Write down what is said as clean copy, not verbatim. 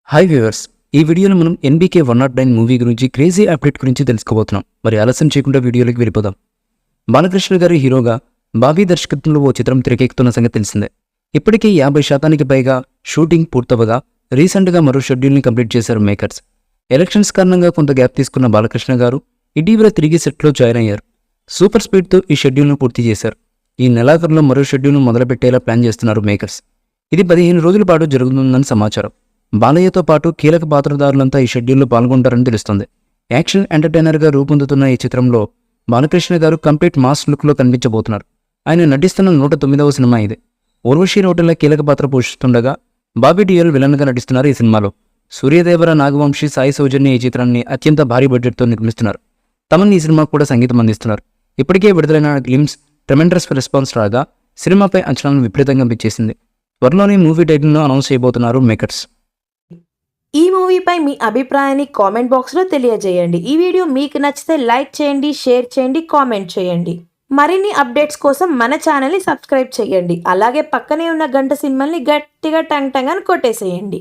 Hi viewers, ఈ వీడియోలో మనం ఎన్బీకే 109 మూవీ గురించి క్రేజీ అప్డేట్ గురించి తెలుసుకోబోతున్నాం. మరి ఆలస్యం చేయకుండా వీడియోలోకి వెళ్ళిపోదాం. బాలకృష్ణ గారి హీరోగా బాబీ దర్శకత్వంలో ఓ చిత్రం తెరకెక్కుతున్న సంగతి తెలిసిందే. ఇప్పటికే 50% పైగా షూటింగ్ పూర్తవగా రీసెంట్గా మరో షెడ్యూల్ని కంప్లీట్ చేశారు మేకర్స్. ఎలక్షన్స్ కారణంగా కొంత గ్యాప్ తీసుకున్న బాలకృష్ణ గారు ఇటీవల తిరిగి సెట్లో జాయిన్ అయ్యారు. సూపర్ స్పీడ్తో ఈ షెడ్యూల్ను పూర్తి చేశారు. ఈ నెలాఖరులో మరో షెడ్యూల్ను మొదలుపెట్టేలా ప్లాన్ చేస్తున్నారు మేకర్స్. ఇది 15 రోజుల పాటు జరుగుతుందని సమాచారం. బాలయ్యతో పాటు కీలక పాత్రధారులంతా ఈ షెడ్యూల్లో పాల్గొంటారని తెలుస్తుంది. యాక్షన్ ఎంటర్టైనర్గా రూపొందుతున్న ఈ చిత్రంలో బాలకృష్ణ గారు కంప్లీట్ మాస్ లుక్లో కనిపించబోతున్నారు. ఆయన నటిస్తున్న 109వ సినిమా ఇది. ఊర్వశి రోటెల కీలక పాత్ర పోషిస్తుండగా బాబీ డియోల్ విలన్గా నటిస్తున్నారు ఈ సినిమాలో. సూర్యదేవర, నాగవంశీ, సాయి సౌజన్య ఈ చిత్రాన్ని అత్యంత భారీ బడ్జెట్తో నిర్మిస్తున్నారు. తమన్ ఈ సినిమాకు కూడా సంగీతం అందిస్తున్నారు. ఇప్పటికే విడుదలైన గ్లిమ్స్ ట్రెమెండస్ రెస్పాన్స్ రాగా సినిమాపై అంచనాలను విపరీతంగా పెంచేసింది. త్వరలోనే మూవీ టైటిల్ను అనౌన్స్ చేయబోతున్నారు మేకర్స్. ఈ మూవీపై మీ అభిప్రాయాన్ని కామెంట్ బాక్స్లో తెలియజేయండి. ఈ వీడియో మీకు నచ్చితే లైక్ చేయండి, షేర్ చేయండి, కామెంట్ చేయండి. మరిన్ని అప్డేట్స్ కోసం మన ఛానల్ని సబ్స్క్రైబ్ చేయండి. అలాగే పక్కనే ఉన్న గంట సింబల్ని గట్టిగా టంగ్ టంగ్ అని కొట్టేసేయండి.